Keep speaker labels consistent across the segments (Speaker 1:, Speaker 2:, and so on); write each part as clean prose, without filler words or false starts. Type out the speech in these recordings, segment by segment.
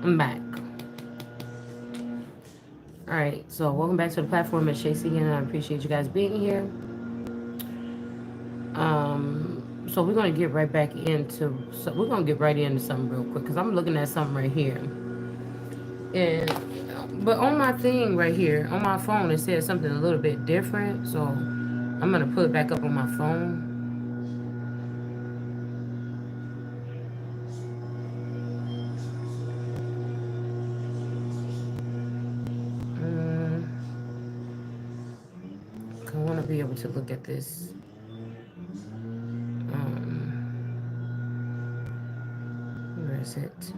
Speaker 1: I'm back. Alright, so welcome back to the platform. It's Chasey again, and I appreciate you guys being here. So we're gonna get right back into we're gonna get right into something real quick because I'm looking at something right here. And but on my thing right here, on my phone, it says something a little bit different. So I'm gonna put it back up on my phone. Um, I wanna be able to look at this. Where is it?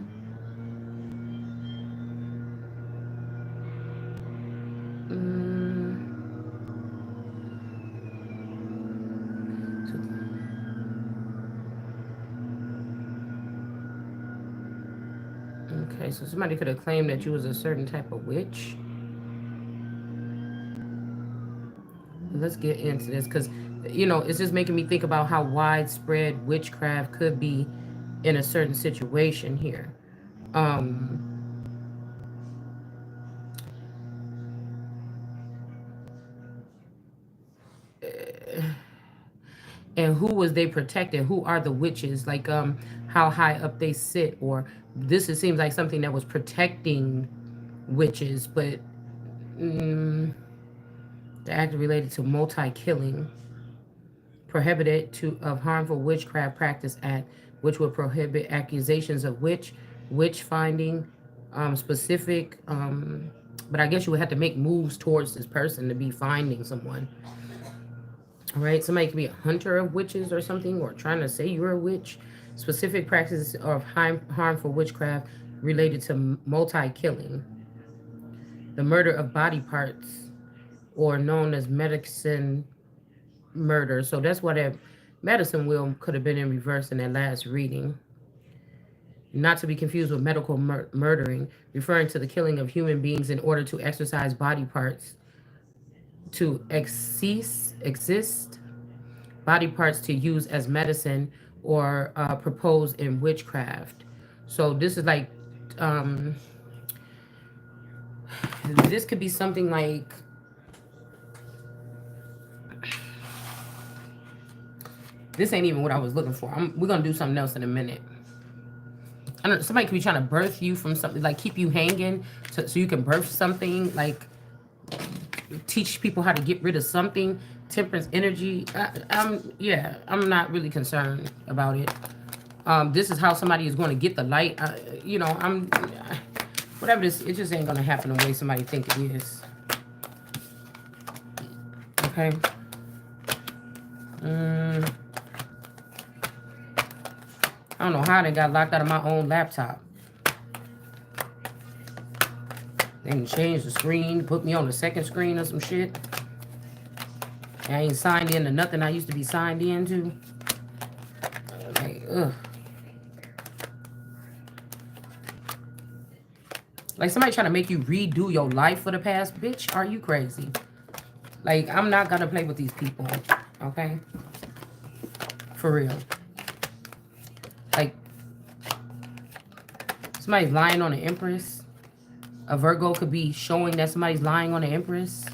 Speaker 1: Um, okay, so somebody could have claimed that you was a certain type of witch. Let's get into this because, it's just making me think about how widespread witchcraft could be in a certain situation here. Um, and who was they protecting? Who are the witches? Like, how high up they sit, or this it seems like something that was protecting witches, but the act related to multi-killing, prohibited to of harmful witchcraft practice act, which would prohibit accusations of witch finding, specific. But I guess you would have to make moves towards this person to be finding someone. All right, somebody could be a hunter of witches or something, or trying to say you're a witch. Specific practices of harmful witchcraft related to multi-killing, the murder of body parts, or known as medicine murder. So that's what that medicine wheel could have been in reverse in that last reading. Not to be confused with medical murdering, referring to the killing of human beings in order to exercise body parts to exist, body parts to use as medicine or proposed in witchcraft. So this is like, um, this could be something like, this ain't even what I was looking for. We're gonna do something else in a minute. I don't, somebody could be trying to birth you from something, like keep you hanging so you can birth something, like teach people how to get rid of something. Temperance energy. I'm not really concerned about it. This is how somebody is going to get the light. Whatever this, it just ain't going to happen the way somebody think it is. Okay. I don't know how they got locked out of my own laptop. They can change the screen, put me on the second screen or some shit. I ain't signed in to nothing I used to be signed into. Like, ugh. Like somebody trying to make you redo your life for the past. Bitch, are you crazy? Like, I'm not gonna play with these people. Okay? For real. Like, somebody's lying on the Empress. A Virgo could be showing that somebody's lying on the Empress.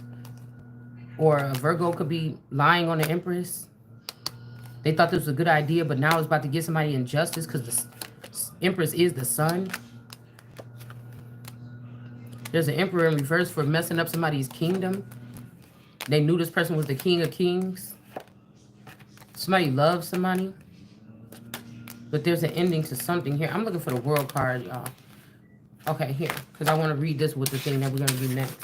Speaker 1: Or a Virgo could be lying on the Empress. They thought this was a good idea, but now it's about to get somebody injustice because the Empress is the sun. There's an Emperor in reverse for messing up somebody's kingdom. They knew this person was the King of Kings. Somebody loves somebody. But there's an ending to something here. I'm looking for the World card, y'all. Okay, here. Because I want to read this with the thing that we're going to do next.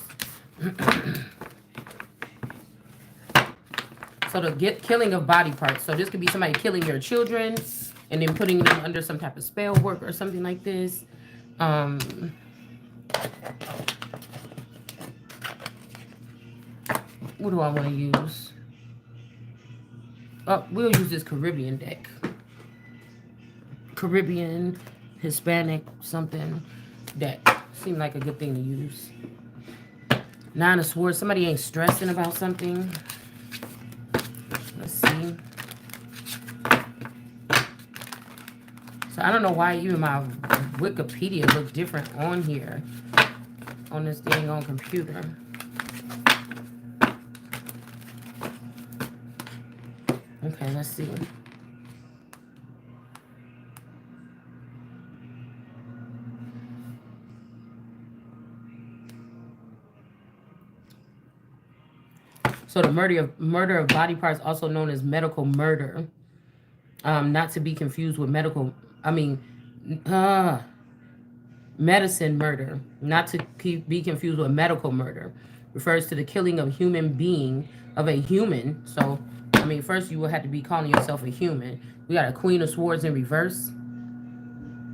Speaker 1: So the killing of body parts. So this could be somebody killing your children and then putting them under some type of spell work or something like this. What do I want to use? Oh, we'll use this Caribbean deck. Caribbean, Hispanic, something. Deck. Seemed like a good thing to use. Nine of Swords. Somebody ain't stressing about something. Let's see. So I don't know why even my Wikipedia look different on here, on this dang on computer. Okay, let's see. So the murder of body parts, also known as medical murder, not to be confused with medical. I mean, medicine murder, not to be confused with medical murder, refers to the killing of a human. So, I mean, first you will have to be calling yourself a human. We got a Queen of Swords in reverse.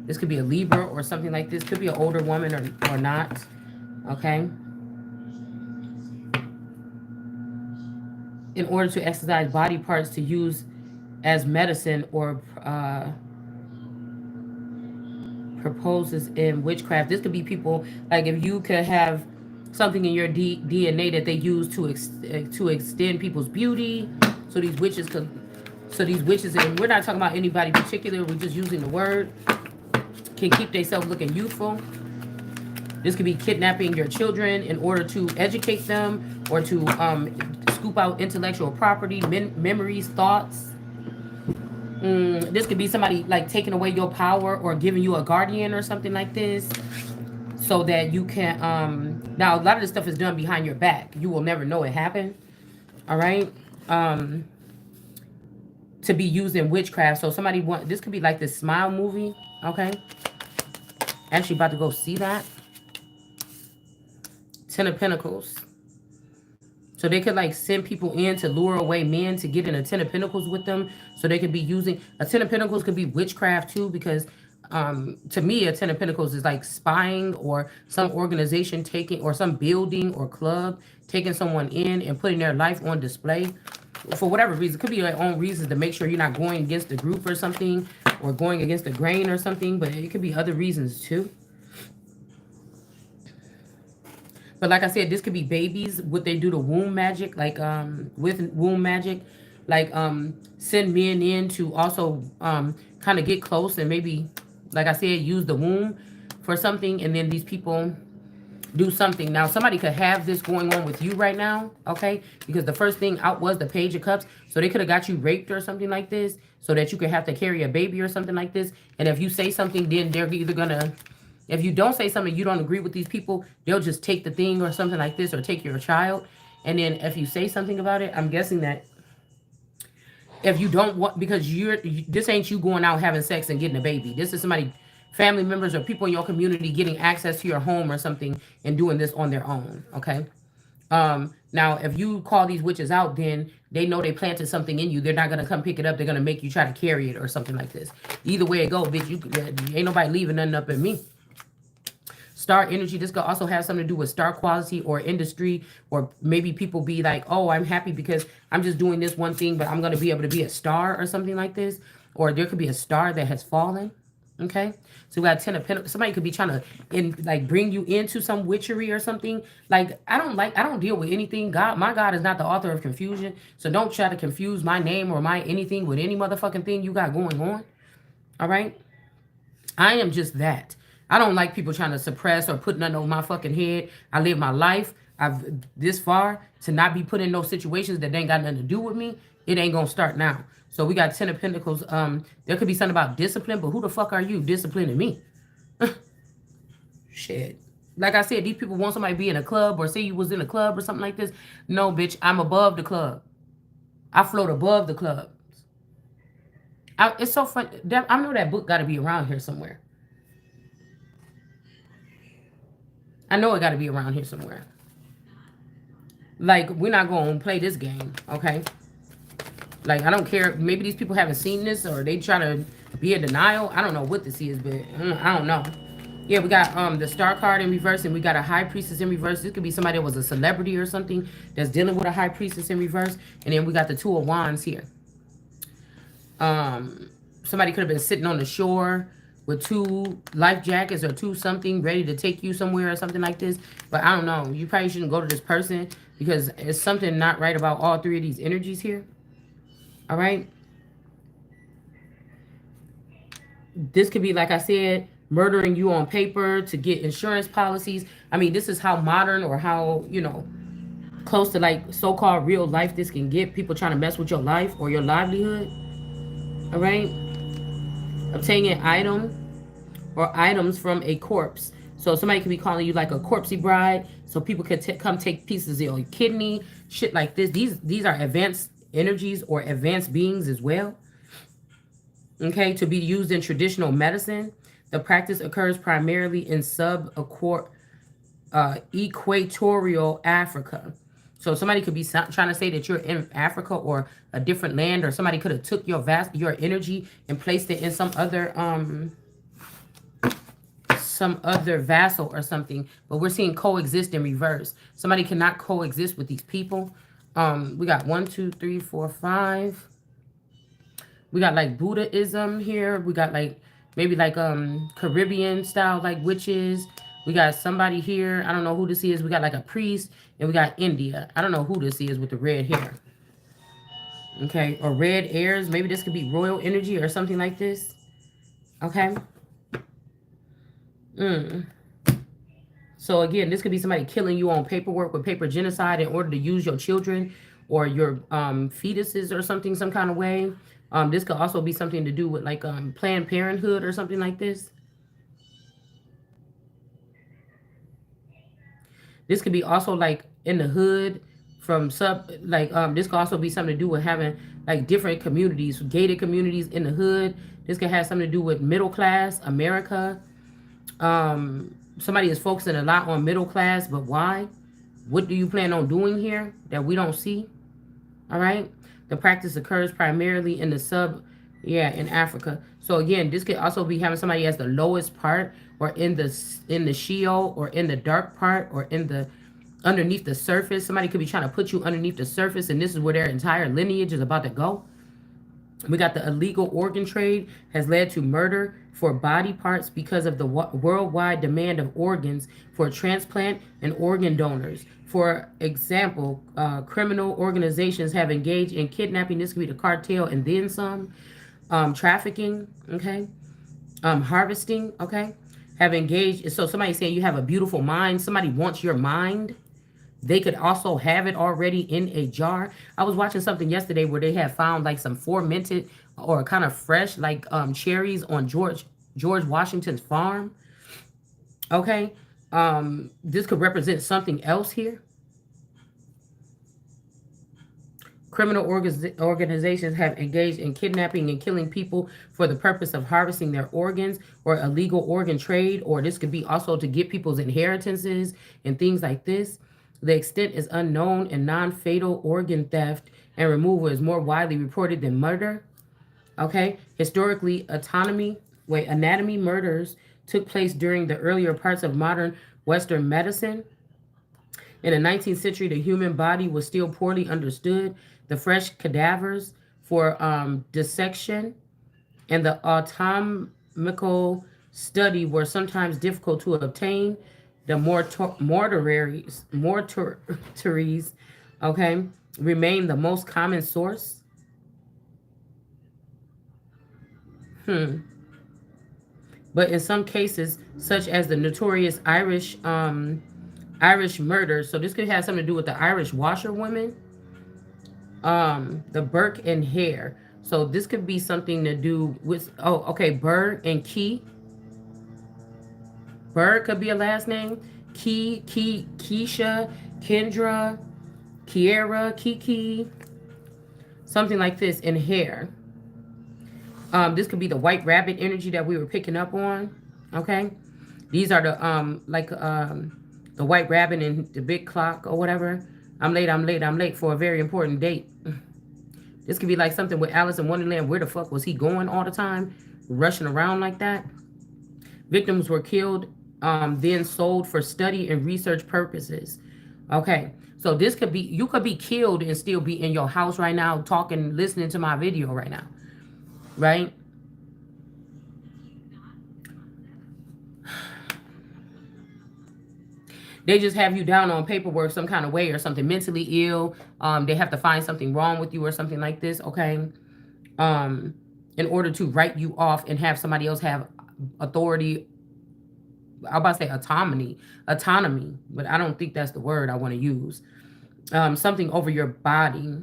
Speaker 1: This could be a Libra or something like this. Could be an older woman or not. Okay. In order to exercise body parts to use as medicine or proposes in witchcraft. This could be people, like if you could have something in your DNA that they use to extend people's beauty. So these witches could, and we're not talking about anybody particular. We're just using the word. Can keep themselves looking youthful. This could be kidnapping your children in order to educate them or to scoop out intellectual property, memories, thoughts. This could be somebody like taking away your power or giving you a guardian or something like this, so that you can. Now a lot of this stuff is done behind your back. You will never know it happened. All right. To be used in witchcraft. So somebody this could be like this Smile movie. Okay. Actually about to go see that. 10 of Pentacles. So they could like send people in to lure away men to get in a 10 of Pentacles with them. So they could be using a 10 of Pentacles could be witchcraft too, because to me a 10 of Pentacles is like spying or some organization taking, or some building or club taking someone in and putting their life on display for whatever reason. It could be their own reasons to make sure you're not going against the group or something, or going against the grain or something, but it could be other reasons too. But like I said, this could be babies, what they do to womb magic, like with womb magic, like send men in to also kind of get close and maybe, like I said, use the womb for something, and then these people do something. Now somebody could have this going on with you right now, okay? Because the first thing out was the Page of Cups, so they could have got you raped or something like this, so that you could have to carry a baby or something like this. And if you say something, then they're either gonna, if you don't say something, you don't agree with these people, they'll just take the thing or something like this, or take your child. And then if you say something about it, I'm guessing that if you don't want, because this ain't you going out having sex and getting a baby. This is somebody, family members or people in your community getting access to your home or something and doing this on their own, okay? Now, if you call these witches out, then they know they planted something in you. They're not going to come pick it up. They're going to make you try to carry it or something like this. Either way it go, bitch, ain't nobody leaving nothing up in me. Star energy, this could also have something to do with star quality or industry, or maybe people be like, oh, I'm happy because I'm just doing this one thing, but I'm going to be able to be a star or something like this. Or there could be a star that has fallen, okay? So we got 10 of Pentacles. Somebody could be trying to bring you into some witchery or something. Like, I don't deal with anything. My God is not the author of confusion. So don't try to confuse my name or my anything with any motherfucking thing you got going on. All right? I am just that. I don't like people trying to suppress or put nothing over my fucking head. I live my life. I've this far to not be put in those situations that ain't got nothing to do with me. It ain't gonna start now. So we got 10 of Pentacles. There could be something about discipline, but who the fuck are you disciplining me? Shit. Like I said, these people want somebody to be in a club, or say you was in a club or something like this. No, bitch, I'm above the club. I float above the club. It's so fun. I know that book got to be around here somewhere. I know it got to be around here somewhere. Like, we're not going to play this game, okay? Like, I don't care. Maybe these people haven't seen this, or they try to be in denial. I don't know what this is, but I don't know. Yeah, we got the Star card in reverse, and we got a High Priestess in reverse. This could be somebody that was a celebrity or something that's dealing with a High Priestess in reverse. And then we got the Two of Wands here. Somebody could have been sitting on the shore with 2 life jackets or 2 something ready to take you somewhere or something like this. But I don't know. You probably shouldn't go to this person, because it's something not right about all 3 of these energies here. All right. This could be, like I said, murdering you on paper to get insurance policies. I mean, this is how modern or how, close to like so-called real life this can get. People trying to mess with your life or your livelihood. All right. Obtaining an item or items from a corpse. So somebody could be calling you like a corpsey bride. So people could come take pieces of your kidney, shit like this. These are advanced energies or advanced beings as well. Okay, to be used in traditional medicine. The practice occurs primarily in equatorial Africa. So somebody could be trying to say that you're in Africa or a different land, or somebody could have took your energy and placed it in some other vassal or something. But we're seeing coexist in reverse. Somebody cannot coexist with these people. We got 1, 2, 3, 4, 5. We got like Buddhism here. We got like maybe like Caribbean style like witches. We got somebody here. I don't know who this is. We got like a priest, and we got India. I don't know who this is with the red hair. Okay, or red airs. Maybe this could be royal energy or something like this. Okay. So again, this could be somebody killing you on paperwork with paper genocide in order to use your children or your fetuses or something, some kind of way. This could also be something to do with like Planned Parenthood or something like this. This could be also like in the hood from this could also be something to do with having like different communities, gated communities in the hood. This could have something to do with middle class America. Somebody is focusing a lot on middle class, but why? What do you plan on doing here that we don't see? All right. The practice occurs primarily in in Africa. So again, this could also be having somebody as the lowest part, or in the Sheol, or in the dark part, or in the underneath the surface. Somebody could be trying to put you underneath the surface, and this is where their entire lineage is about to go. We got the illegal organ trade has led to murder for body parts because of the worldwide demand of organs for transplant and organ donors. For example, criminal organizations have engaged in kidnapping. This could be the cartel and then some. Trafficking, okay. Harvesting, okay. Have engaged. So somebody's saying you have a beautiful mind. Somebody wants your mind. They could also have it already in a jar. I was watching something yesterday where they had found like some fermented or kind of fresh like cherries on George Washington's farm. Okay. This could represent something else here. Criminal organizations have engaged in kidnapping and killing people for the purpose of harvesting their organs, or illegal organ trade, or this could be also to get people's inheritances and things like this. The extent is unknown, and non-fatal organ theft and removal is more widely reported than murder. Okay, historically, anatomy murders took place during the earlier parts of modern Western medicine. In the 19th century, the human body was still poorly understood. The fresh cadavers for dissection and the anatomical study were sometimes difficult to obtain. The mortuaries, okay, remain the most common source. But in some cases, such as the notorious Irish murders, so this could have something to do with the Irish washerwomen, the Burke and Hare. So this could be something to do with Burr and Key. Burr could be a last name. Keisha, Kendra, Kiera, Kiki, something like this. And Hare. This could be the white rabbit energy that we were picking up on. Okay, these are the white rabbit and the big clock or whatever. I'm late for a very important date. This could be like something with Alice in Wonderland. Where the fuck was he going all the time? Rushing around like that. Victims were killed, then sold for study and research purposes. Okay, so this could be, you could be killed and still be in your house right now talking, listening to my video right now. Right? They just have you down on paperwork some kind of way or something, mentally ill. They have to find something wrong with you or something like this, okay? In order to write you off and have somebody else have authority I'm about to say autonomy, but I don't think that's the word I want to use. Something over your body.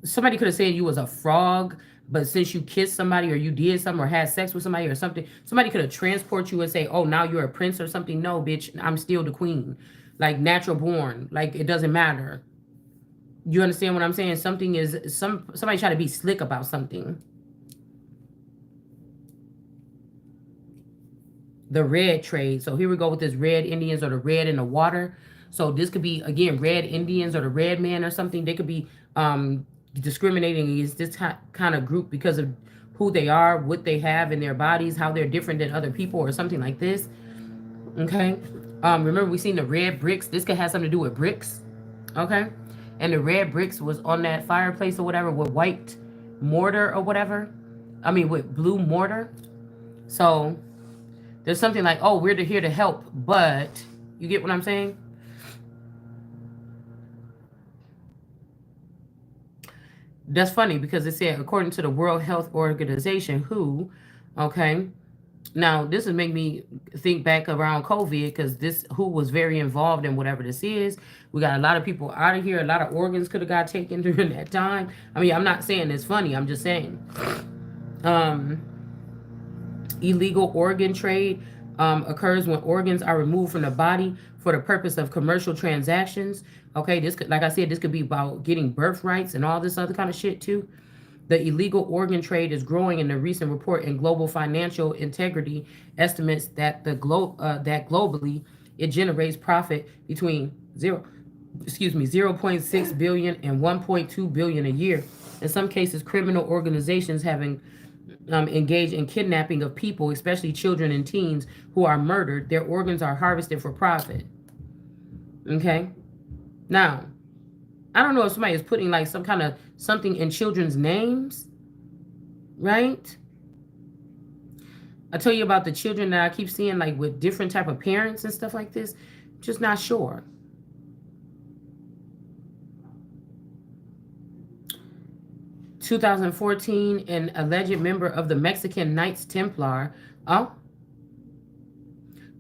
Speaker 1: Somebody could have said you was a frog, but since you kissed somebody or you did something or had sex with somebody or something, somebody could have transport you and say, "Oh, now you're a prince or something." No, bitch, I'm still the queen, like natural born. Like it doesn't matter. You understand what I'm saying? Something is somebody try to be slick about something. The red trade. So here we go with this red Indians or the red in the water. So this could be again red Indians or the red man or something. They could be discriminating against this kind of group because of who they are, what they have in their bodies, how they're different than other people, or something like this. Okay. Remember we seen the red bricks. This could have something to do with bricks. Okay. And the red bricks was on that fireplace or whatever with white mortar or whatever. I mean with blue mortar. So there's something like, oh, we're here to help, but you get what I'm saying? That's funny because it said according to the World Health Organization, WHO, okay. Now this would make me think back around COVID because this WHO was very involved in whatever this is. We got a lot of people out of here. A lot of organs could have got taken during that time. I mean, I'm not saying it's funny. I'm just saying. Um, Illegal organ trade occurs when organs are removed from the body for the purpose of commercial transactions. Okay, this could, like I said, this could be about getting birthrights and all this other kind of shit too. The illegal organ trade is growing in the recent report in Global Financial Integrity estimates that that globally it generates profit between 0.6 billion and 1.2 billion a year. In some cases, criminal organizations having engaged in kidnapping of people, especially children and teens who are murdered. Their organs are harvested for profit. Okay? Now, I don't know if somebody is putting like some kind of something in children's names, right? I tell you about the children that I keep seeing like with different type of parents and stuff like this. Just not sure. 2014, an alleged member of the Mexican Knights Templar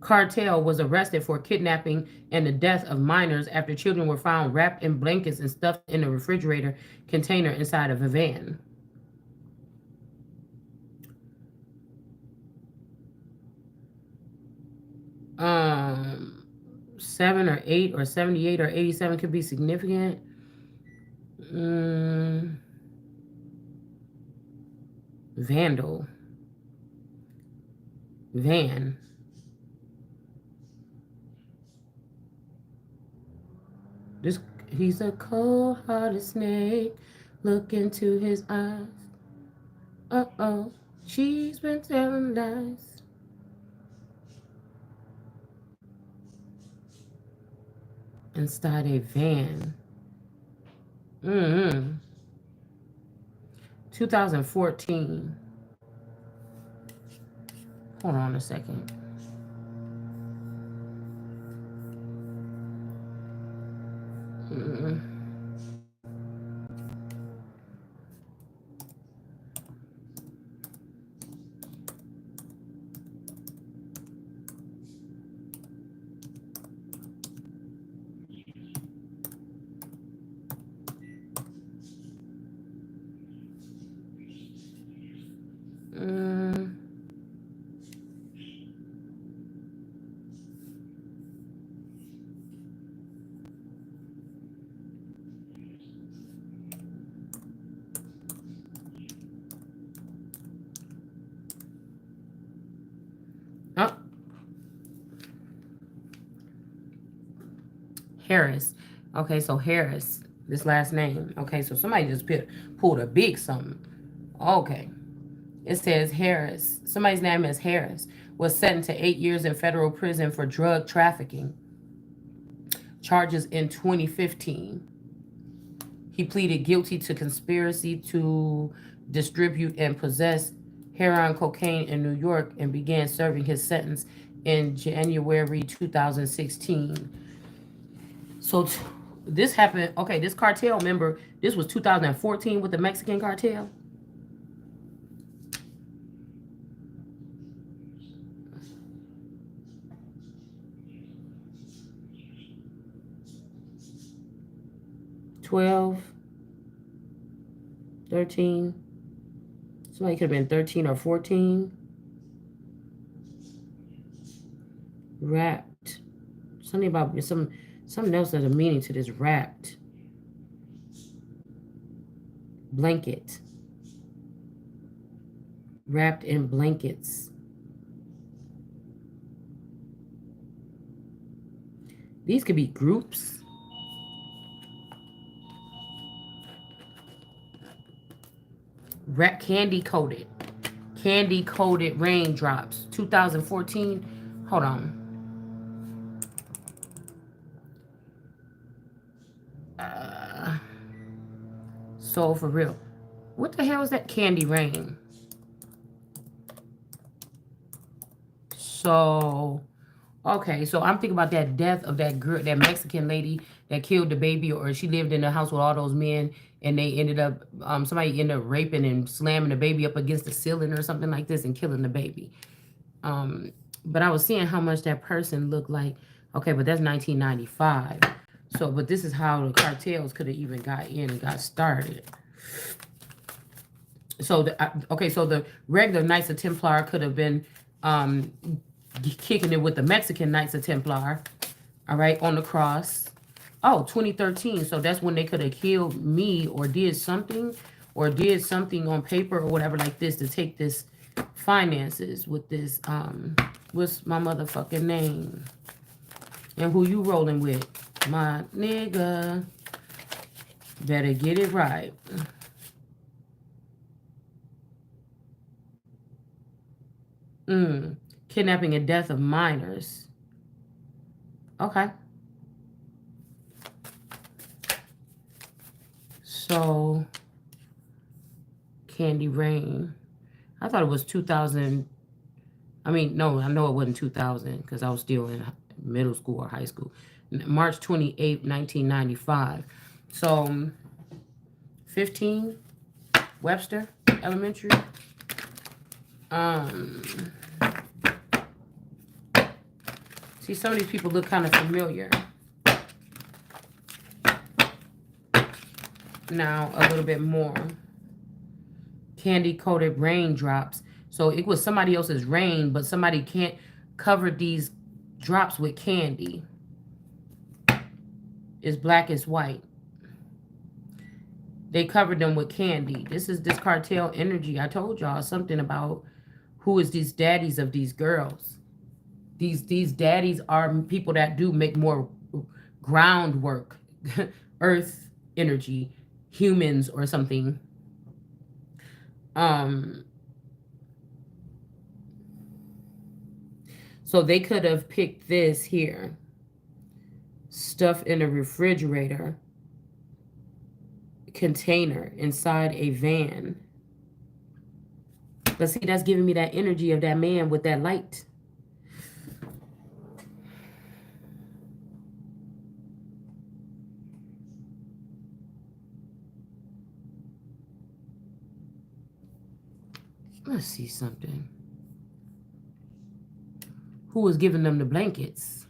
Speaker 1: cartel was arrested for kidnapping and the death of minors after children were found wrapped in blankets and stuffed in a refrigerator container inside of a van. Um, 7 or 8 or 78 or 87 could be significant. Mm, vandal. Van. This he's a cold-hearted snake. Look into his eyes. Uh-oh. She's been telling lies. Inside a van. Mm-hmm. 2014. Hold on a second. Mm-hmm. Mm. Oh, Harris. Okay, so Harris, this last name. Okay, so somebody just pulled a big something. Okay. It says Harris. Somebody's name is Harris. Was sentenced to 8 years in federal prison for drug trafficking charges in 2015. He pleaded guilty to conspiracy to distribute and possess heroin cocaine in New York and began serving his sentence in January 2016. So this happened. Okay, this cartel member. This was 2014 with the Mexican cartel. 12, 13. Somebody could have been 13 or 14. Wrapped. Something about something else has a meaning to this wrapped. Blanket. Wrapped in blankets. These could be groups. Candy coated. Candy coated raindrops. 2014. Hold on. So for real. What the hell is that? Candy rain. So, okay, so I'm thinking about that death of that girl, that Mexican lady that killed the baby, or she lived in the house with all those men, and they ended up, somebody ended up raping and slamming the baby up against the ceiling or something like this and killing the baby. But I was seeing how much that person looked like. Okay, but that's 1995. So, but this is how the cartels could have even got in and got started. So, okay, so the regular Knights of Templar could have been kicking it with the Mexican Knights of Templar, all right, on the cross. Oh, 2013. So that's when they could have killed me or did something on paper or whatever like this to take this finances with this, what's my motherfucking name? And who you rolling with? My nigga. Better get it right. Kidnapping and death of minors. Okay. So, Candy Rain. I thought it was 2000. I mean, no, I know it wasn't 2000 because I was still in middle school or high school. March 28th, 1995. So, 15, Webster Elementary. See, some of these people look kind of familiar. Now, a little bit more. Candy-coated raindrops. So it was somebody else's rain, but somebody can't cover these drops with candy. It's black as white. They covered them with candy. This is this cartel energy. I told y'all something about who is these daddies of these girls. These daddies are people that do make more groundwork, earth energy, humans or something. So they could have picked this here. Stuff in a refrigerator container inside a van. But see, that's giving me that energy of that man with that light. Let's see something. Who was giving them the blankets?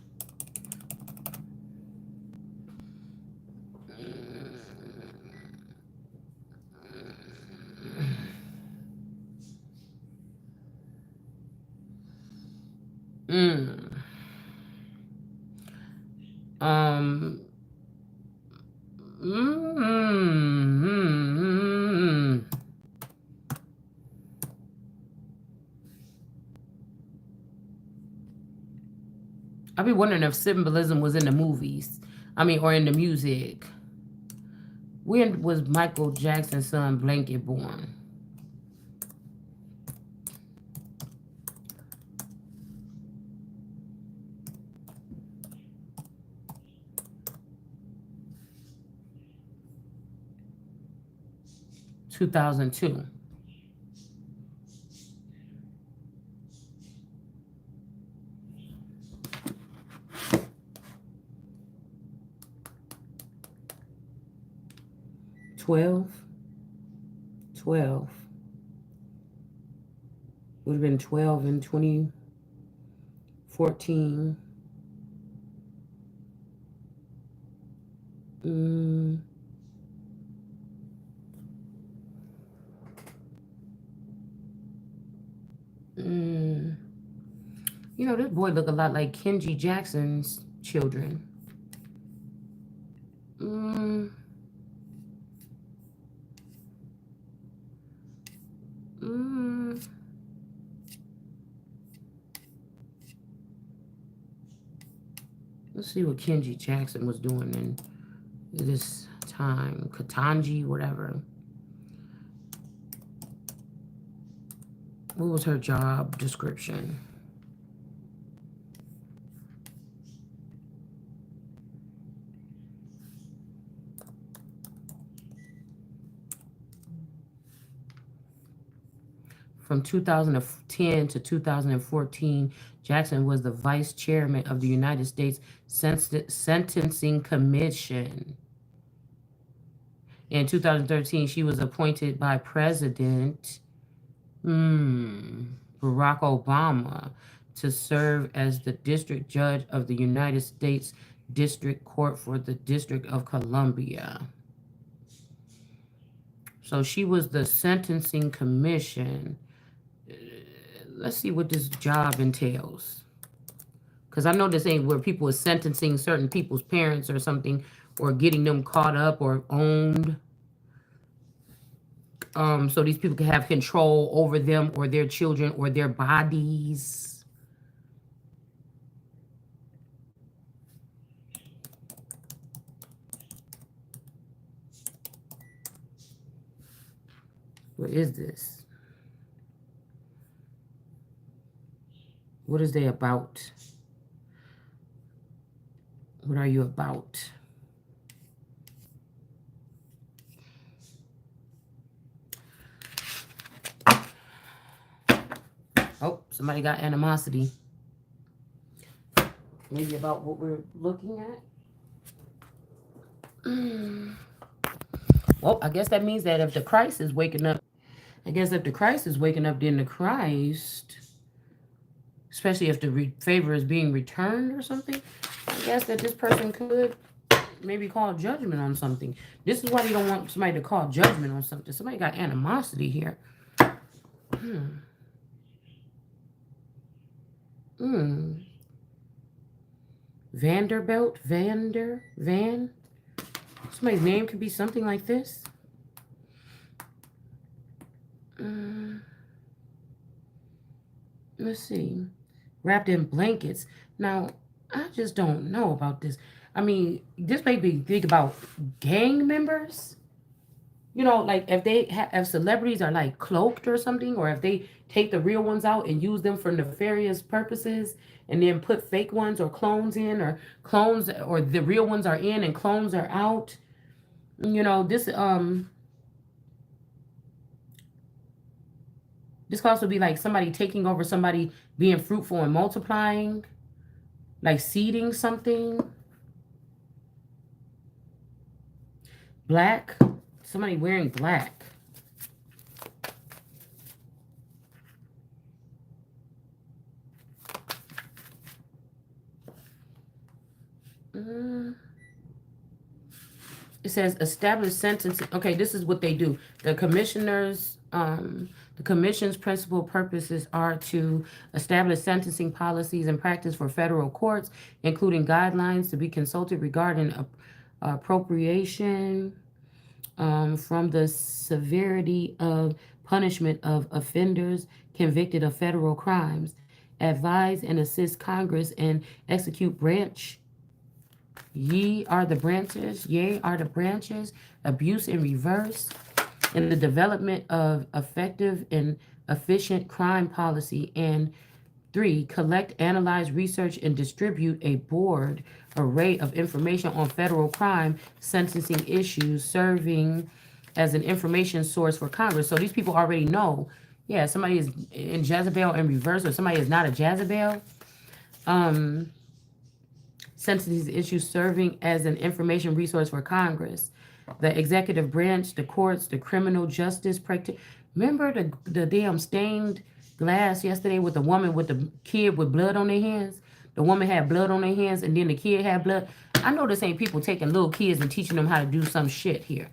Speaker 1: I be wondering if symbolism was in the movies. I mean, or in the music. When was Michael Jackson's son Blanket born? (2002). Twelve. Would have been 12 in 2014. Mm, you know, this boy look a lot like Kenji Jackson's children. Mm, mm. Let's see what Kenji Jackson was doing in this time. Katanji, whatever. What was her job description? From 2010 to 2014, Jackson was the vice chairman of the United States Sentencing Commission. In 2013, she was appointed by President Barack Obama to serve as the district judge of the United States District Court for the District of Columbia. So she was the Sentencing Commission. Let's see what this job entails. Because I know this ain't where people are sentencing certain people's parents or something, or getting them caught up or owned. So these people can have control over them or their children or their bodies. What is this? What is they about? What are you about? Oh, somebody got animosity. Maybe about what we're looking at. Well, I guess that means that if the Christ is waking up, then the Christ, especially if the favor is being returned or something, I guess that this person could maybe call judgment on something. This is why you don't want somebody to call judgment on something. Somebody got animosity here. Vanderbilt, Van. Somebody's name could be something like this. Let's see. Wrapped in blankets. Now, I just don't know about this. I mean, this made me think about gang members. You know, like if celebrities are like cloaked or something, or if they take the real ones out and use them for nefarious purposes, and then put fake ones or clones in, or clones, or the real ones are in and clones are out. You know, this could also be like somebody taking over somebody being fruitful and multiplying, like seeding something. Black, somebody wearing black. It says establish sentencing. Okay, this is what they do. The commissioners, the commission's principal purposes are to establish sentencing policies and practice for federal courts, including guidelines to be consulted regarding appropriation from the severity of punishment of offenders convicted of federal crimes, advise and assist Congress and execute branch. Yea are the branches, abuse in reverse, in the development of effective and efficient crime policy. And 3, collect, analyze, research, and distribute a broad array of information on federal crime sentencing issues, serving as an information source for Congress. So these people already know, yeah, somebody is in Jezebel in reverse, or somebody is not a Jezebel. Sentencing issues, serving as an information resource for Congress, the executive branch, the courts, the criminal justice practice. Remember the damn stained glass yesterday with the woman with the kid with blood on their hands? The woman had blood on their hands and then the kid had blood. I know this ain't people taking little kids and teaching them how to do some shit here.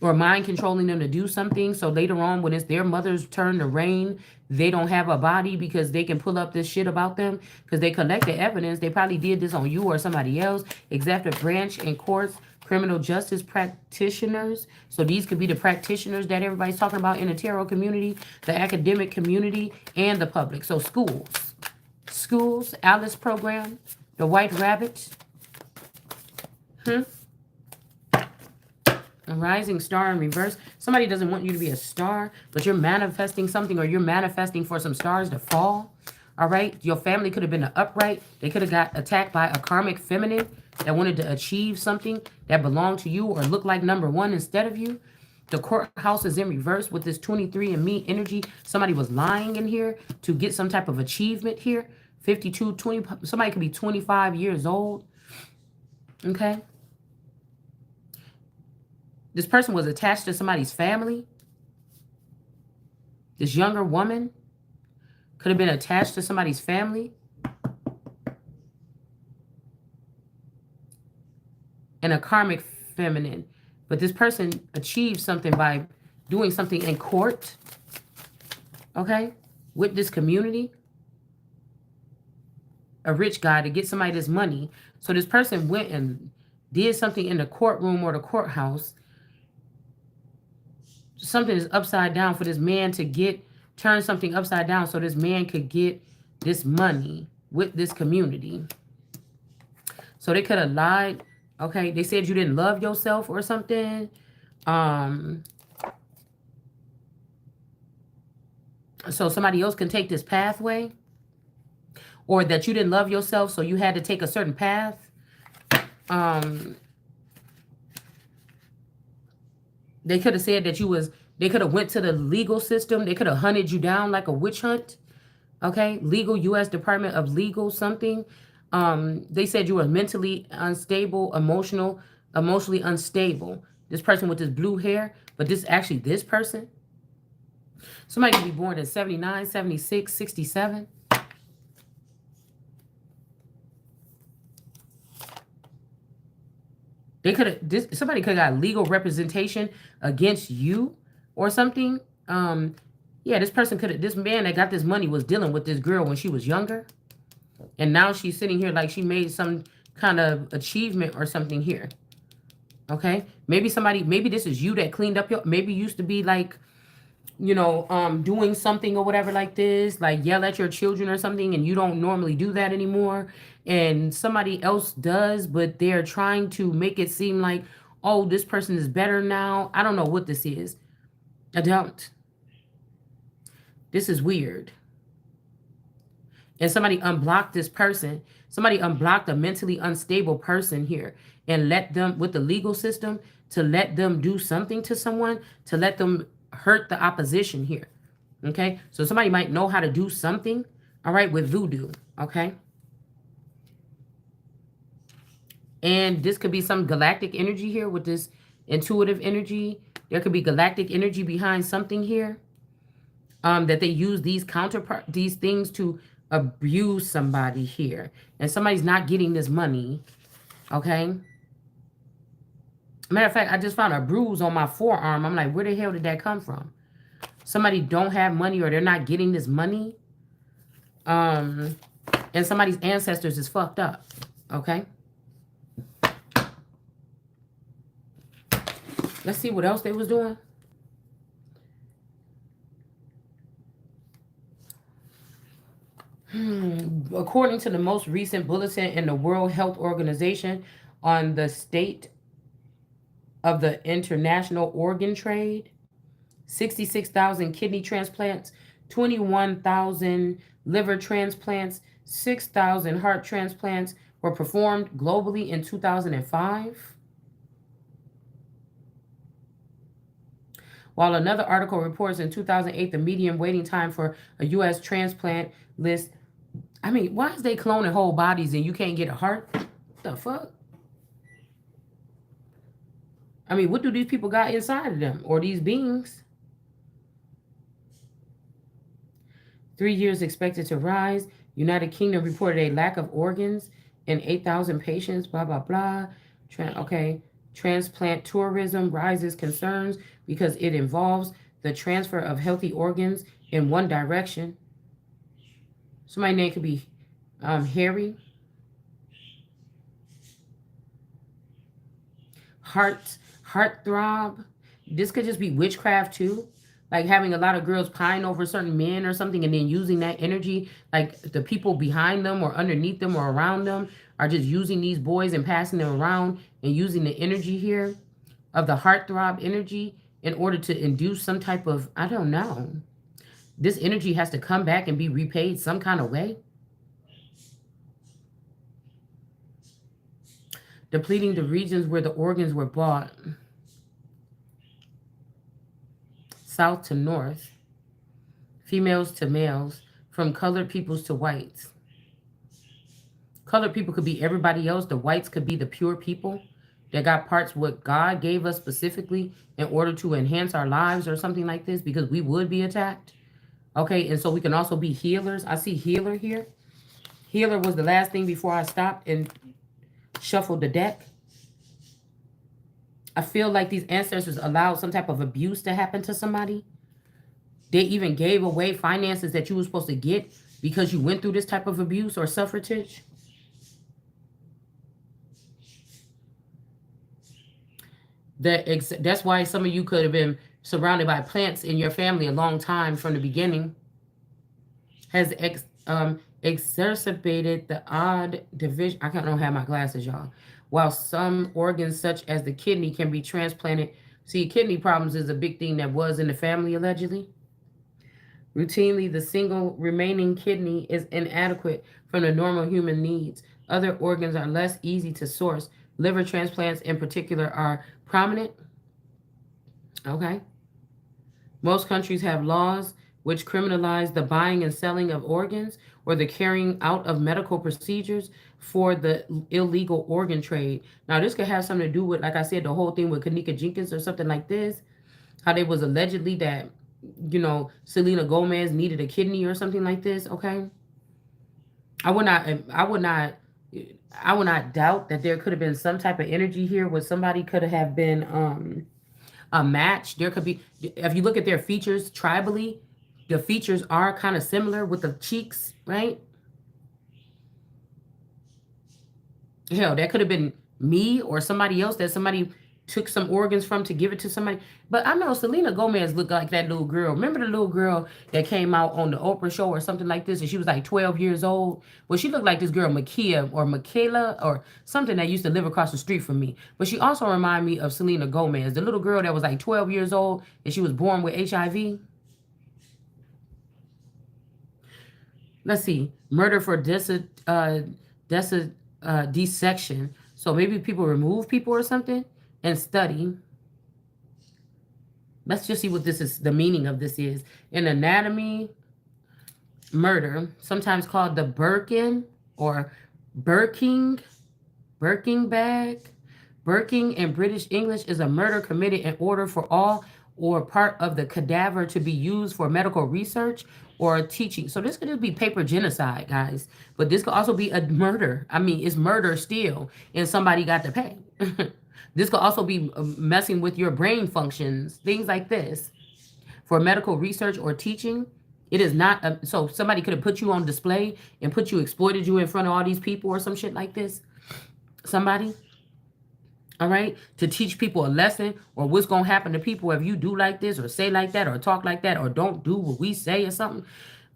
Speaker 1: or mind controlling them to do something. So later on, when it's their mother's turn to reign, they don't have a body because they can pull up this shit about them because they collected evidence. They probably did this on you or somebody else. Executive branch and courts, criminal justice practitioners. So these could be the practitioners that everybody's talking about in the tarot community, the academic community, and the public. So schools, Alice program, the White Rabbit. A rising star in reverse. Somebody doesn't want you to be a star, but you're manifesting something, or you're manifesting for some stars to fall. All right. Your family could have been an upright. They could have got attacked by a karmic feminine that wanted to achieve something that belonged to you or looked like number one instead of you. The courthouse is in reverse with this 23 and me energy. Somebody was lying in here to get some type of achievement here. 52, 20. Somebody could be 25 years old. Okay. This person was attached to somebody's family. This younger woman could have been attached to somebody's family. And a karmic feminine. But this person achieved something by doing something in court. Okay? With this community. A rich guy to get somebody this money. So this person went and did something in the courtroom or the courthouse. Something is upside down for this man to turn something upside down so this man could get this money with this community. So they could have lied. Okay, they said you didn't love yourself or something. So somebody else can take this pathway. Or that you didn't love yourself, so you had to take a certain path. They could have said that they could have went to the legal system. They could have hunted you down like a witch hunt. Okay, legal, U.S. Department of Legal something. They said you were mentally unstable, emotionally unstable. This person with this blue hair, but this person. Somebody could be born in 79, 76, 67. Somebody could have got legal representation against you or something. Yeah, this man that got this money was dealing with this girl when she was younger. And now she's sitting here like she made some kind of achievement or something here. Okay? Maybe this is you that cleaned up maybe you used to be like, doing something or whatever like this, like yell at your children or something, and you don't normally do that anymore. And somebody else does, but they're trying to make it seem like, oh, this person is better now. I don't know what this is. I don't. This is weird. And somebody unblocked this person. Somebody unblocked a mentally unstable person here and let them, with the legal system, to let them do something to someone, to let them hurt the opposition here. Okay? So somebody might know how to do something, all right, with voodoo. Okay? And this could be some galactic energy here with this intuitive energy. There could be galactic energy behind something here. That they use these things to abuse somebody here. And somebody's not getting this money. Okay? Matter of fact, I just found a bruise on my forearm. I'm like, where the hell did that come from? Somebody don't have money or they're not getting this money. And somebody's ancestors is fucked up. Okay? Let's see what else they was doing. According to the most recent bulletin in the World Health Organization on the state of the international organ trade, 66,000 kidney transplants, 21,000 liver transplants, 6,000 heart transplants were performed globally in 2005. While another article reports in 2008 the median waiting time for a U.S. transplant list. I mean, why is they cloning whole bodies and you can't get a heart? What the fuck? I mean, what do these people got inside of them? Or these beings? 3 years expected to rise. United Kingdom reported a lack of organs in 8,000 patients, blah, blah, blah. Okay. Transplant tourism rises concerns because it involves the transfer of healthy organs in one direction. Somebody's name could be Harry. Heartthrob. This could just be witchcraft too. Like having a lot of girls pine over certain men or something and then using that energy, like the people behind them or underneath them or around them are just using these boys and passing them around and using the energy here of the heartthrob energy in order to induce some type of, I don't know. This energy has to come back and be repaid some kind of way. Depleting the regions where the organs were bought. South to north. Females to males. From colored peoples to whites. Colored people could be everybody else. The whites could be the pure people that got parts what God gave us specifically in order to enhance our lives or something like this, because we would be attacked. Okay, and so we can also be healers. I see healer here. Healer was the last thing before I stopped and shuffled the deck. I feel like these ancestors allowed some type of abuse to happen to somebody. They even gave away finances that you were supposed to get because you went through this type of abuse or suffrage. That's why some of you could have been surrounded by plants in your family a long time from the beginning. Has exacerbated the odd division. I don't have my glasses, y'all. While some organs, such as the kidney, can be transplanted. See, kidney problems is a big thing that was in the family, allegedly. Routinely, the single remaining kidney is inadequate from the normal human needs. Other organs are less easy to source. Liver transplants, in particular, are prominent. Okay. Most countries have laws which criminalize the buying and selling of organs or the carrying out of medical procedures for the illegal organ trade. Now, this could have something to do with, like I said, the whole thing with Kanika Jenkins or something like this. How they was allegedly that, Selena Gomez needed a kidney or something like this. Okay. I would not doubt that there could have been some type of energy here where somebody could have been a match. There could be, if you look at their features tribally, the features are kind of similar with the cheeks, right? Hell, that could have been me or somebody else that somebody took some organs from to give it to somebody. But I know Selena Gomez looked like that little girl. Remember the little girl that came out on the Oprah show or something like this, and she was like 12 years old? Well, she looked like this girl, Makia or Michaela or something that used to live across the street from me. But she also reminded me of Selena Gomez, the little girl that was like 12 years old and she was born with HIV. Let's see. Murder for dissection. So maybe people remove people or something and study. Let's just see what this is, the meaning of this is. In anatomy, murder, sometimes called the Birkin or Birking bag. Birking in British English is a murder committed in order for all or part of the cadaver to be used for medical research or teaching. So this could just be paper genocide, guys. But this could also be a murder. I mean, it's murder still, and somebody got to pay. This could also be messing with your brain functions, things like this. For medical research or teaching, it is not. So somebody could have put you on display and exploited you in front of all these people or some shit like this. Somebody. All right, to teach people a lesson or what's going to happen to people if you do like this or say like that or talk like that or don't do what we say or something.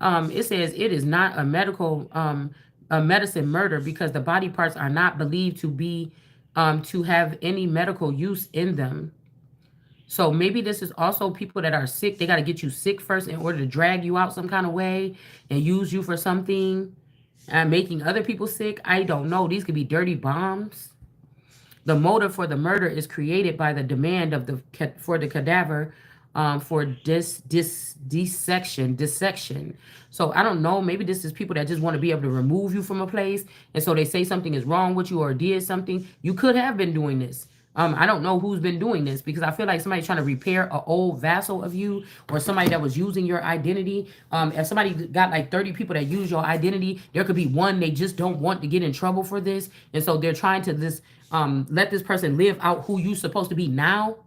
Speaker 1: It says it is not a medicine murder because the body parts are not believed to be to have any medical use in them. So maybe this is also people that are sick. They got to get you sick first in order to drag you out some kind of way and use you for something, making other people sick. I don't know. These could be dirty bombs. The motive for the murder is created by the demand of for the cadaver for dissection. So I don't know. Maybe this is people that just want to be able to remove you from a place, and so they say something is wrong with you or did something. You could have been doing this. I don't know who's been doing this because I feel like somebody's trying to repair an old vassal of you or somebody that was using your identity. If somebody got like 30 people that use your identity, there could be one they just don't want to get in trouble for this, and so they're trying to let this person live out who you supposed to be now.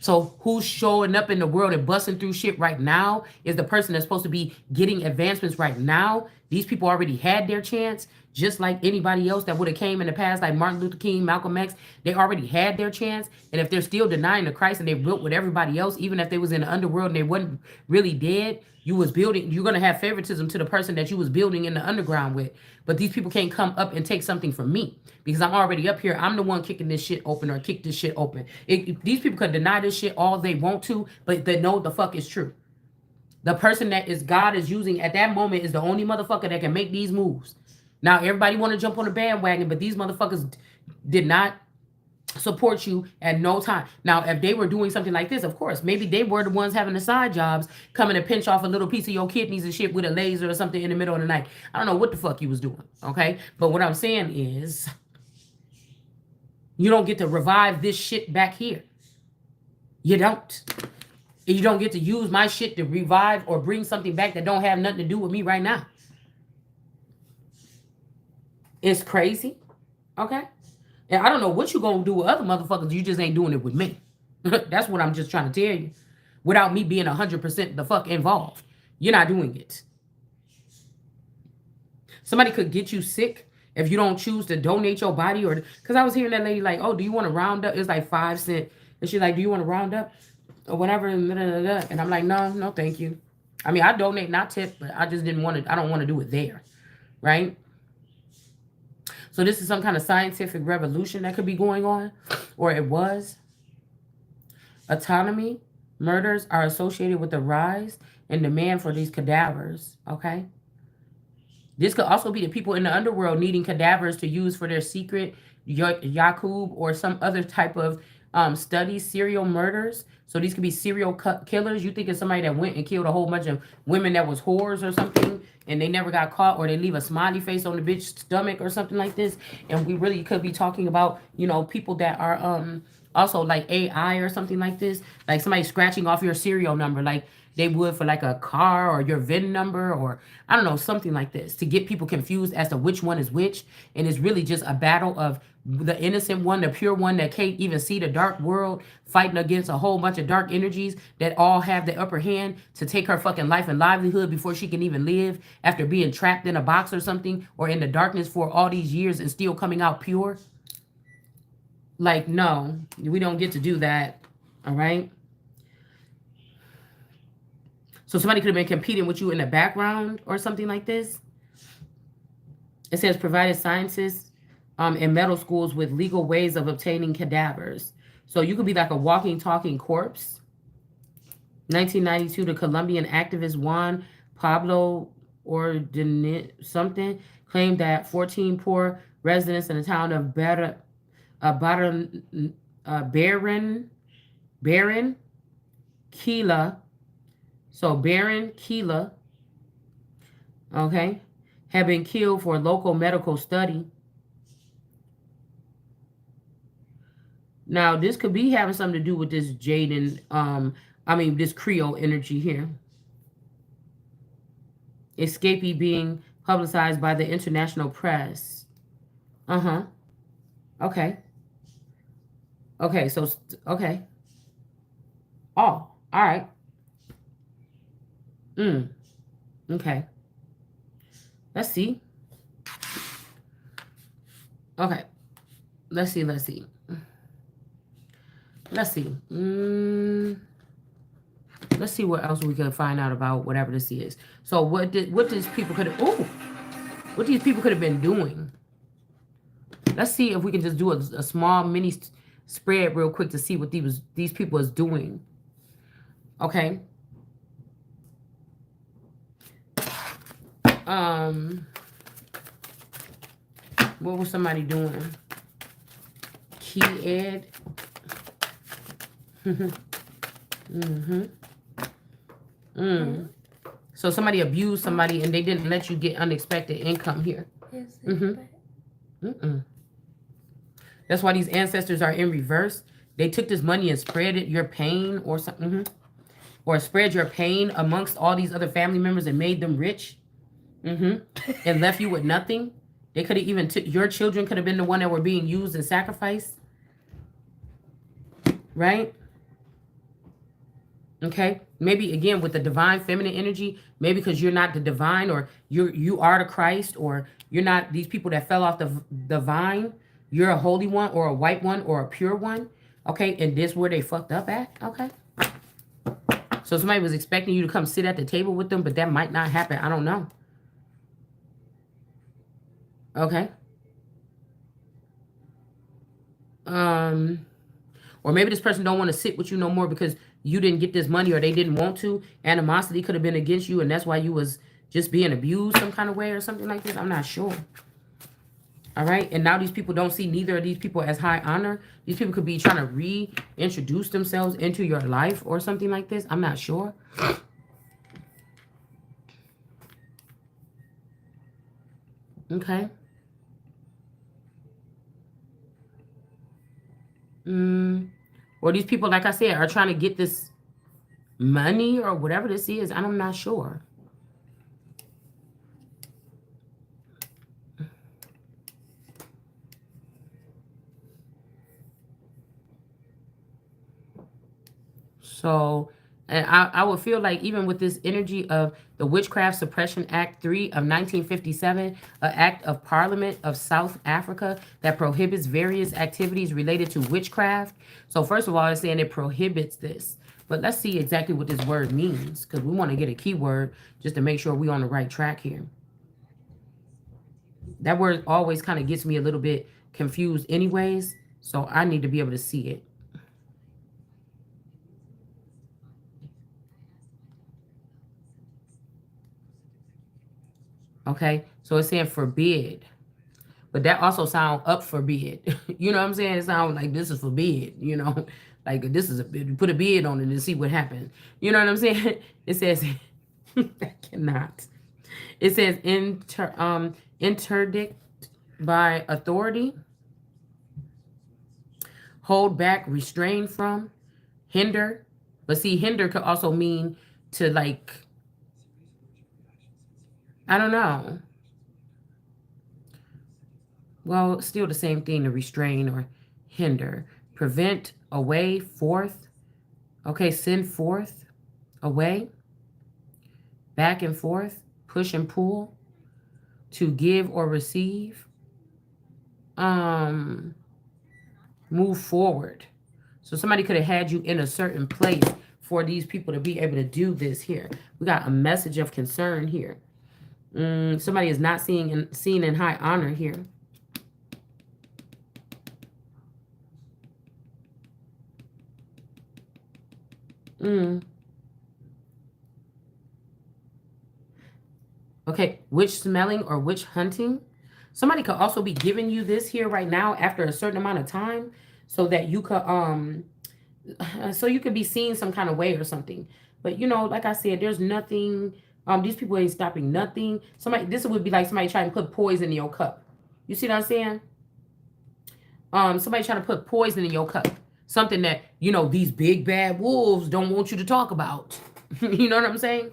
Speaker 1: So who's showing up in the world and busting through shit right now is the person that's supposed to be getting advancements right now. These people already had their chance, just like anybody else that would have came in the past, like Martin Luther King, Malcolm X. They already had their chance. And if they're still denying the Christ and they built with everybody else, even if they was in the underworld and they wasn't really dead, you was building, you're going to have favoritism to the person that you was building in the underground with. But these people can't come up and take something from me because I'm already up here. I'm the one kicking this shit open or kick this shit open. These people could deny this shit all they want to, but they know the fuck is true. The person that is God is using at that moment is the only motherfucker that can make these moves. Now, everybody want to jump on the bandwagon, but these motherfuckers did not support you at no time. Now, if they were doing something like this, of course, maybe they were the ones having the side jobs, coming to pinch off a little piece of your kidneys and shit with a laser or something in the middle of the night. I don't know what the fuck you was doing, okay? But what I'm saying is, you don't get to revive this shit back here. You don't. You don't get to use my shit to revive or bring something back that don't have nothing to do with me right now. It's crazy, okay? And I don't know what you gonna do with other motherfuckers. You just ain't doing it with me. That's what I'm just trying to tell you. Without me being 100% the fuck involved. You're not doing it. Somebody could get you sick if you don't choose to donate your body. Or because I was hearing that lady like, oh, do you want to round up? It's like 5 cents. And she's like, do you want to round up? Or whatever. And I'm like, no, thank you. I mean, I donate, not tip, but I just didn't want to, I don't want to do it there. Right? So this is some kind of scientific revolution that could be going on, or it was. Autonomy, murders are associated with the rise and demand for these cadavers, okay? This could also be the people in the underworld needing cadavers to use for their secret Yakub or some other type of studies, serial murders. So these could be serial killers. You think it's somebody that went and killed a whole bunch of women that was whores or something, and they never got caught, or they leave a smiley face on the bitch's stomach or something like this. And we really could be talking about, you know, people that are also like AI or something like this, like somebody scratching off your serial number, like they would for like a car or your VIN number, or I don't know, something like this, to get people confused as to which one is which. And it's really just a battle of the innocent one, the pure one that can't even see the dark world, fighting against a whole bunch of dark energies that all have the upper hand to take her fucking life and livelihood before she can even live, after being trapped in a box or something, or in the darkness for all these years and still coming out pure. Like, no, we don't get to do that. All right. So somebody could have been competing with you in the background or something like this. It says provided scientists in medical schools with legal ways of obtaining cadavers. So you could be like a walking, talking corpse. 1992, the Colombian activist Juan Pablo something claimed that 14 poor residents in the town of Barranquilla, so Barranquilla, okay, have been killed for local medical study. Now, this could be having something to do with this this Creole energy here. Escapee being publicized by the international press. Okay. Okay, so, okay. Oh, all right. Okay. Let's see. Okay. Let's see. Let's see. Let's see what else we can find out about whatever this is. So what these people could have been doing. Let's see if we can just do a small mini spread real quick to see what these people is doing. Okay. What was somebody doing? Key Ed. So somebody abused somebody and they didn't let you get unexpected income here. That's why these ancestors are in reverse. They took this money and spread it, your pain or something, or spread your pain amongst all these other family members and made them rich, and left you with nothing. They could have even your children could have been the one that were being used and sacrificed, right? Okay, maybe again with the divine feminine energy, maybe because you're not the divine, or you are the Christ, or you're not these people that fell off the vine. You're a holy one, or a white one, or a pure one. Okay, and this where they fucked up at. Okay, so somebody was expecting you to come sit at the table with them, but that might not happen. I don't know. Okay. Or maybe this person don't want to sit with you no more because you didn't get this money, or they didn't want to. Animosity could have been against you, and that's why you was just being abused some kind of way or something like this. I'm not sure. All right. And now these people don't see neither of these people as high honor. These people could be trying to reintroduce themselves into your life or something like this. I'm not sure. Okay. Or these people, like I said, are trying to get this money or whatever this is. I'm not sure. So, and I would feel like even with this energy of the Witchcraft Suppression Act 3 of 1957, an act of Parliament of South Africa that prohibits various activities related to witchcraft. So first of all, it's saying it prohibits this. But let's see exactly what this word means, because we want to get a keyword just to make sure we're on the right track here. That word always kind of gets me a little bit confused anyways, so I need to be able to see it. Okay, so it's saying forbid, but that also sound up for bid. You know what I'm saying? It sounds like this is for bid. You know, like this is put a bid on it and see what happens. You know what I'm saying? It says I cannot. It says interdict by authority, hold back, restrain from, hinder. But see, hinder could also mean to like, I don't know. Well, still the same thing, to restrain or hinder. Prevent, away, forth. Okay, send forth, away, back and forth, push and pull, to give or receive, move forward. So somebody could have had you in a certain place for these people to be able to do this here. We got a message of concern here. Somebody is not seen in high honor here. Okay, witch smelling or witch hunting. Somebody could also be giving you this here right now after a certain amount of time, so that you could so you could be seen some kind of way or something. But you know, like I said, there's nothing. These people ain't stopping nothing. This would be like somebody trying to put poison in your cup. You see what I'm saying? Somebody trying to put poison in your cup. Something that, you know, these big bad wolves don't want you to talk about. You know what I'm saying?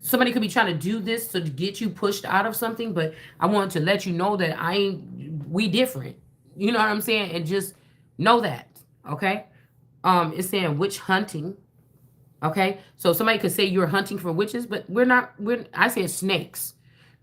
Speaker 1: Somebody could be trying to do this to get you pushed out of something, but I want to let you know that we different. You know what I'm saying? And just know that, okay? It's saying witch hunting, okay? So somebody could say you're hunting for witches, but I said snakes.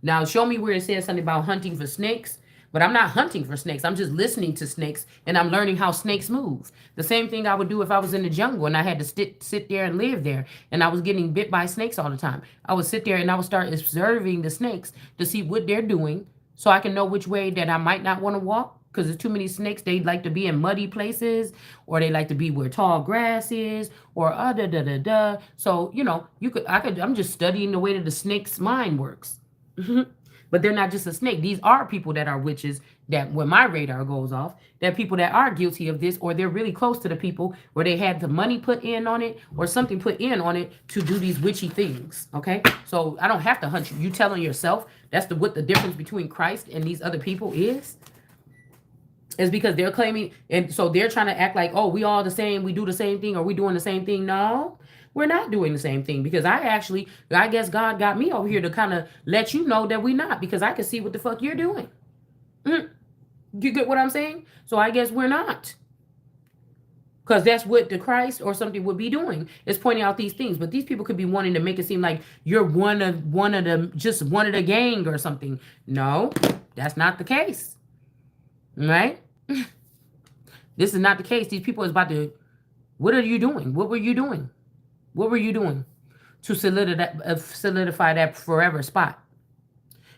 Speaker 1: Now show me where it says something about hunting for snakes. But I'm not hunting for snakes. I'm just listening to snakes, and I'm learning how snakes move. The same thing I would do if I was in the jungle and I had to sit there and live there, and I was getting bit by snakes all the time. I would sit there and I would start observing the snakes to see what they're doing, so I can know which way that I might not want to walk, because there's too many snakes. They like to be in muddy places, or they like to be where tall grass is, or da da da da. So, you know, I'm just studying the way that the snake's mind works. But they're not just a snake. These are people that are witches, that when my radar goes off, they're people that are guilty of this, or they're really close to the people where they had the money put in on it or something put in on it to do these witchy things. Okay. So I don't have to hunt you. You telling yourself that's what the difference between Christ and these other people is because they're claiming, and so they're trying to act like, oh, we all the same, we do the same thing, or we doing the same thing. No, we're not doing the same thing, because I guess God got me over here to kind of let you know that we're not, because I can see what the fuck you're doing. You get what I'm saying? So I guess we're not. Because that's what the Christ or something would be doing, is pointing out these things. But these people could be wanting to make it seem like you're one of them, just one of the gang or something. No, that's not the case. Right? This is not the case. These people is about to. What are you doing? What were you doing? What were you doing to solidify that forever spot?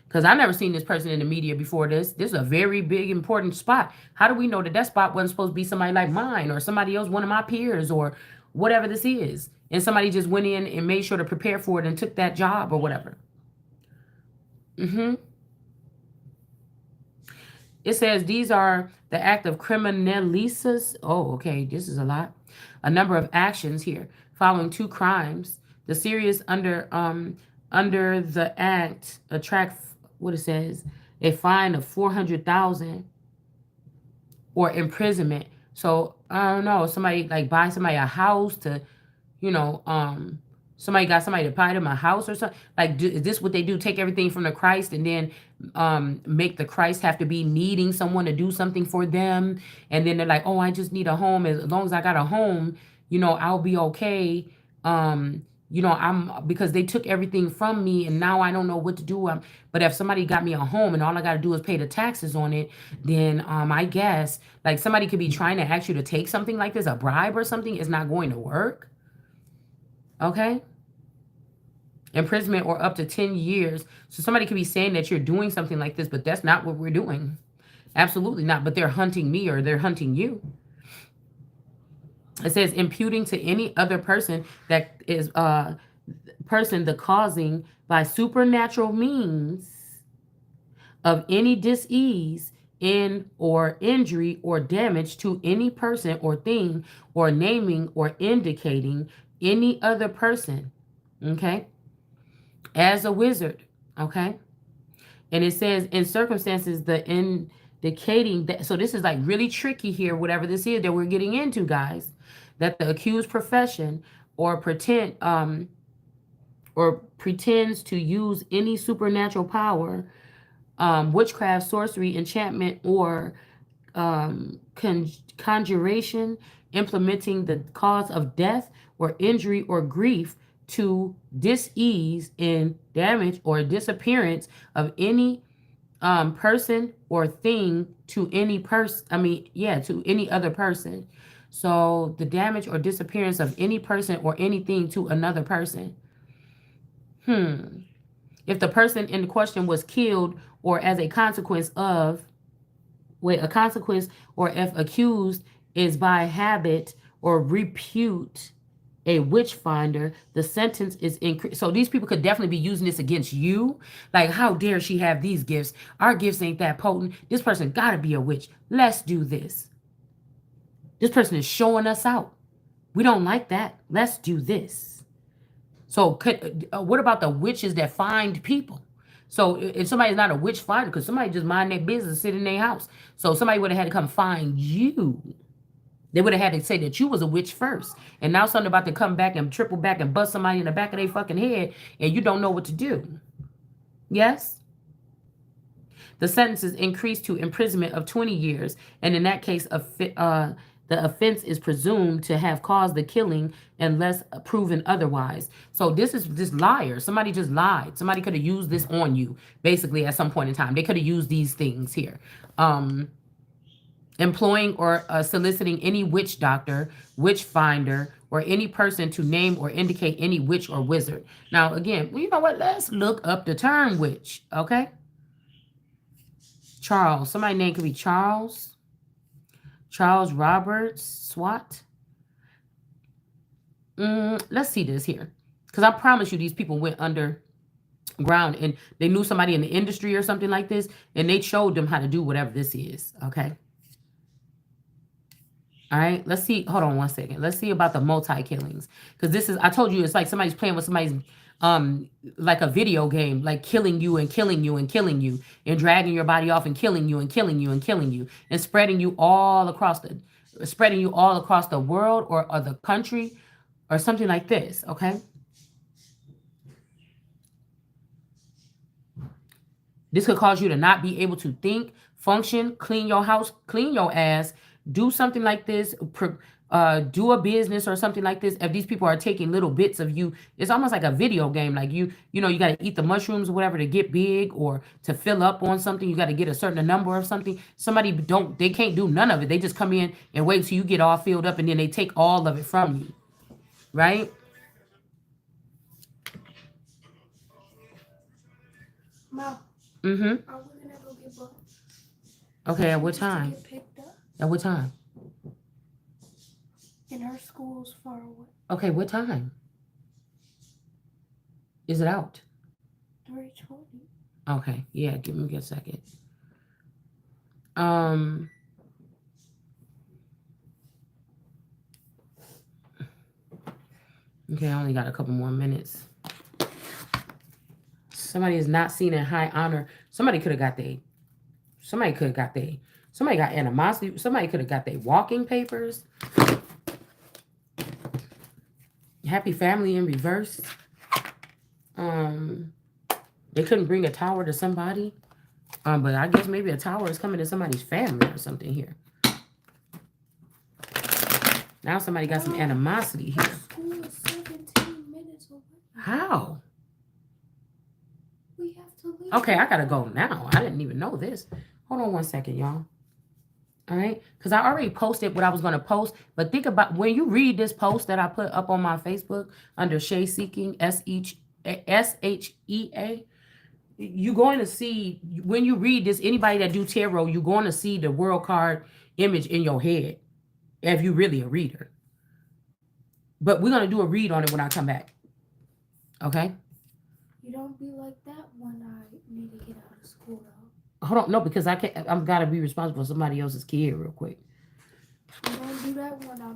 Speaker 1: Because I never seen this person in the media before this. This is a very big, important spot. How do we know that that spot wasn't supposed to be somebody like mine or somebody else, one of my peers, or whatever this is? And somebody just went in and made sure to prepare for it and took that job or whatever. It says these are the act of criminalices. Oh, okay. This is a lot. A number of actions here following two crimes. The serious under the act attract what it says, a fine of 400,000 or imprisonment. So I don't know. Somebody like buy somebody a house to, you know, somebody got somebody to buy them a house or something. Like, is this what they do? Take everything from the Christ and then make the Christ have to be needing someone to do something for them. And then they're like, oh, I just need a home. As long as I got a home, you know, I'll be okay. You know, because they took everything from me and now I don't know what to do. But if somebody got me a home and all I got to do is pay the taxes on it, then I guess like somebody could be trying to ask you to take something like this, a bribe or something, is not going to work. Okay. Imprisonment or up to 10 years. So somebody could be saying that you're doing something like this, but that's not what we're doing. Absolutely not. But they're hunting me or they're hunting you. It says imputing to any other person that is person the causing by supernatural means of any disease in or injury or damage to any person or thing, or naming or indicating any other person, okay, as a wizard, okay. And it says in circumstances the indicating that, so this is like really tricky here, whatever this is that we're getting into, guys, that the accused profession or pretends to use any supernatural power, witchcraft, sorcery, enchantment, or conjuration, implementing the cause of death or injury or grief to disease and damage or disappearance of any person or thing to any person. To any other person. So the damage or disappearance of any person or anything to another person. If the person in question was killed or as a consequence of, or if accused is by habit or repute a witch finder, the sentence is increased. So these people could definitely be using this against you. Like, how dare she have these gifts? Our gifts ain't that potent. This person got to be a witch. Let's do this. This person is showing us out. We don't like that. Let's do this. So what about the witches that find people? So if somebody's not a witch finder, because somebody just mind their business, sit in their house. So somebody would have had to come find you. They would have had to say that you was a witch first. And now something about to come back and triple back and bust somebody in the back of their fucking head and you don't know what to do. Yes? The sentence is increased to imprisonment of 20 years. And in that case, the offense is presumed to have caused the killing unless proven otherwise. So this is this liar. Somebody just lied. Somebody could have used this on you, basically, at some point in time. They could have used these things here. Employing or soliciting any witch doctor, witch finder, or any person to name or indicate any witch or wizard. Now, again, you know what? Let's look up the term witch, okay? Charles. Somebody's name could be Charles. Charles Roberts Swat. Let's see this here. Because I promise you these people went underground and they knew somebody in the industry or something like this, and they showed them how to do whatever this is, okay? All right, let's see. Hold on one second. Let's see about the multi-killings. Because this is, I told you, it's like somebody's playing with somebody's, like a video game, like killing you and killing you and killing you and dragging your body off and killing you and killing you and killing you and spreading you all across the world or the country or something like this, okay? This could cause you to not be able to think, function, clean your house, clean your ass, do something like this, do a business or something like this. If these people are taking little bits of you, it's almost like a video game. Like you know, you got to eat the mushrooms or whatever to get big or to fill up on something. You got to get a certain number of something. Somebody they can't do none of it. They just come in and wait till you get all filled up and then they take all of it from you, right?
Speaker 2: Mom,
Speaker 1: Mm-hmm.
Speaker 2: are we gonna go get booked?
Speaker 1: Okay, at what
Speaker 2: Just to
Speaker 1: time?
Speaker 2: get picked up?
Speaker 1: At what time?
Speaker 2: And our school's far away.
Speaker 1: Okay, what time? Is it out?
Speaker 2: 3:20.
Speaker 1: Okay, yeah, give me a second. Um, okay, I only got a couple more minutes. Somebody is not seen in high honor. Somebody could have got somebody could have got somebody got animosity. Somebody could have got their walking papers. Happy family in reverse. They couldn't bring a tower to somebody. But I guess maybe a tower is coming to somebody's family or something here. Now somebody got some animosity here.
Speaker 2: School is 17 minutes away.
Speaker 1: How?
Speaker 2: We have to leave.
Speaker 1: Okay, I gotta go now. I didn't even know this. Hold on one second, y'all. All right, because I already posted what I was gonna post. But think about when you read this post that I put up on my Facebook under Shay Seeking SHEA. You're going to see when you read this. Anybody that do tarot, you're going to see the world card image in your head if you're really a reader. But we're gonna do a read on it when I come back. Okay.
Speaker 2: You don't be like that when I need to get out of school, though.
Speaker 1: Hold on, no, because I can't. I'm gotta be responsible for somebody else's kid real quick.
Speaker 2: You don't do that when I'm